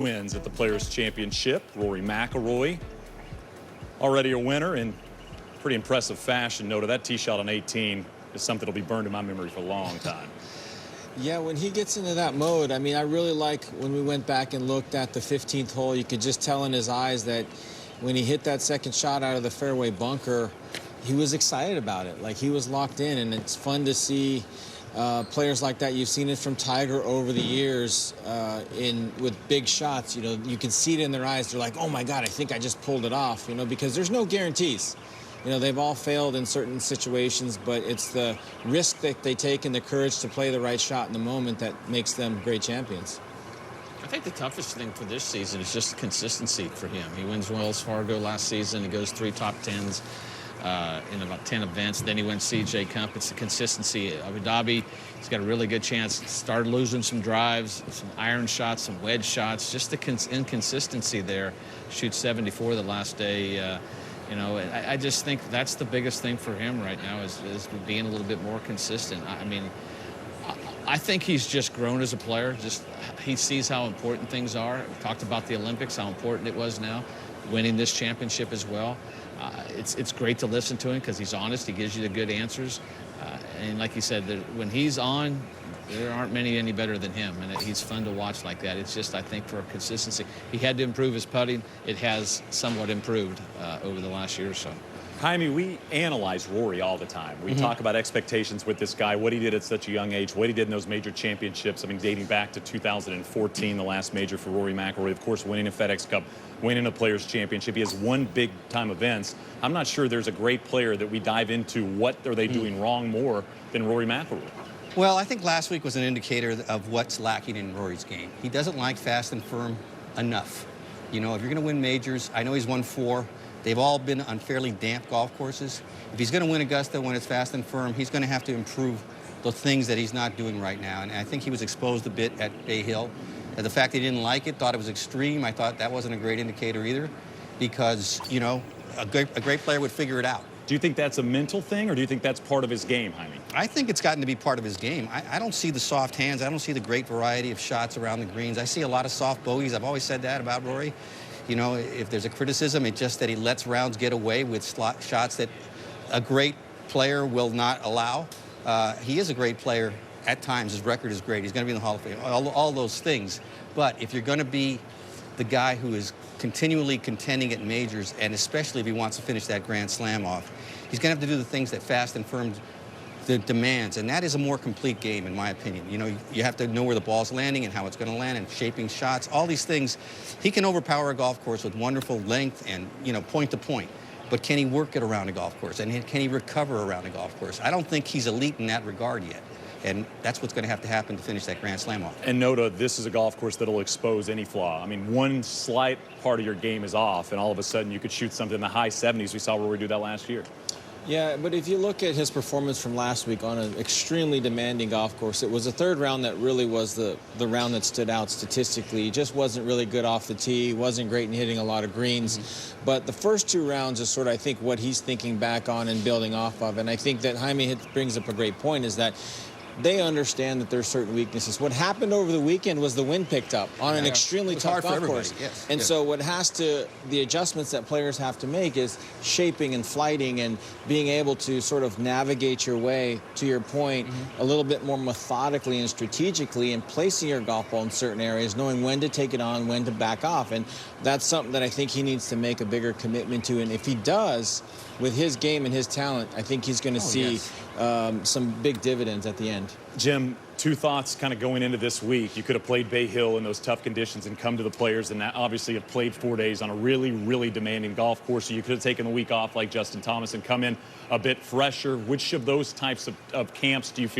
wins at the Players' Championship. Rory McIlroy, already a winner in pretty impressive fashion. Noted that tee shot on 18 is something that'll be burned in my memory for a long time. Yeah, when he gets into that mode, I mean, I really like when we went back and looked at the 15th hole, you could just tell in his eyes that when he hit that second shot out of the fairway bunker, he was excited about it. Like, he was locked in, and it's fun to see players like that. You've seen it from Tiger over the years with big shots. You know, you can see it in their eyes. They're like, oh, my God, I think I just pulled it off, you know, because there's no guarantees. You know, they've all failed in certain situations, but it's the risk that they take and the courage to play the right shot in the moment that makes them great champions. I think the toughest thing for this season is just consistency for him. He wins Wells Fargo last season. He goes 3 top 10s in about 10 events. Then he wins CJ Cup. It's the consistency. Abu Dhabi, he's got a really good chance. Started losing some drives, some iron shots, some wedge shots. Just the inconsistency there. Shoots 74 the last day. You know, I just think that's the biggest thing for him right now is being a little bit more consistent. I mean, I think he's just grown as a player. Just he sees how important things are. We talked about the Olympics, how important it was now, winning this championship as well. It's great to listen to him because he's honest. He gives you the good answers. And like you said, when he's on, there aren't many any better than him, and he's fun to watch like that. It's just, I think, for consistency. He had to improve his putting. It has somewhat improved over the last year or so. Jaime, we analyze Rory all the time. We talk about expectations with this guy, what he did at such a young age, what he did in those major championships. I mean, dating back to 2014, the last major for Rory McIlroy, of course, winning a FedEx Cup, winning a Players' Championship. He has won big-time events. I'm not sure there's a great player that we dive into what are they doing wrong more than Rory McIlroy. Well, I think last week was an indicator of what's lacking in Rory's game. He doesn't like fast and firm enough. You know, if you're going to win majors, I know he's won 4. They've all been on fairly damp golf courses. If he's going to win Augusta when it's fast and firm, he's going to have to improve the things that he's not doing right now. And I think he was exposed a bit at Bay Hill. And the fact that he didn't like it, thought it was extreme, I thought that wasn't a great indicator either, because, you know, a great player would figure it out. Do you think that's a mental thing, or do you think that's part of his game, Jaime? I think it's gotten to be part of his game. I don't see the soft hands. I don't see the great variety of shots around the greens. I see a lot of soft bogeys. I've always said that about Rory. You know, if there's a criticism, it's just that he lets rounds get away with shots that a great player will not allow. He is a great player at times. His record is great. He's going to be in the Hall of Fame, all those things. But if you're going to be the guy who is continually contending at majors, and especially if he wants to finish that Grand Slam off, he's going to have to do the things that fast and firm demands, and that is a more complete game, in my opinion. You know, you have to know where the ball's landing and how it's going to land and shaping shots, all these things. He can overpower a golf course with wonderful length and, you know, point to point. But can he work it around a golf course? And can he recover around a golf course? I don't think he's elite in that regard yet. And that's what's going to happen to finish that Grand Slam off. And Noda, this is a golf course that'll expose any flaw. I mean, one slight part of your game is off, and all of a sudden you could shoot something in the high 70s. We saw Rory do that last year. Yeah, but if you look at his performance from last week on an extremely demanding golf course, it was the third round that really was the round that stood out statistically. He just wasn't really good off the tee, wasn't great in hitting a lot of greens. But the first 2 rounds is sort of, I think, what he's thinking back on and building off of. And I think that Jaime brings up a great point, is that they understand that there's certain weaknesses. What happened over the weekend was the wind picked up on an extremely tough golf course. Yes. And so what the adjustments that players have to make is shaping and flighting and being able to sort of navigate your way, to your point, a little bit more methodically and strategically, and placing your golf ball in certain areas, knowing when to take it on, when to back off. And that's something that I think he needs to make a bigger commitment to. And if he does, with his game and his talent, I think he's going to see some big dividends at the end. Jim, 2 thoughts kind of going into this week. You could have played Bay Hill in those tough conditions and come to the Players, and now obviously have played 4 days on a really, really demanding golf course. So you could have taken the week off like Justin Thomas and come in a bit fresher. Which of those types of camps do you feel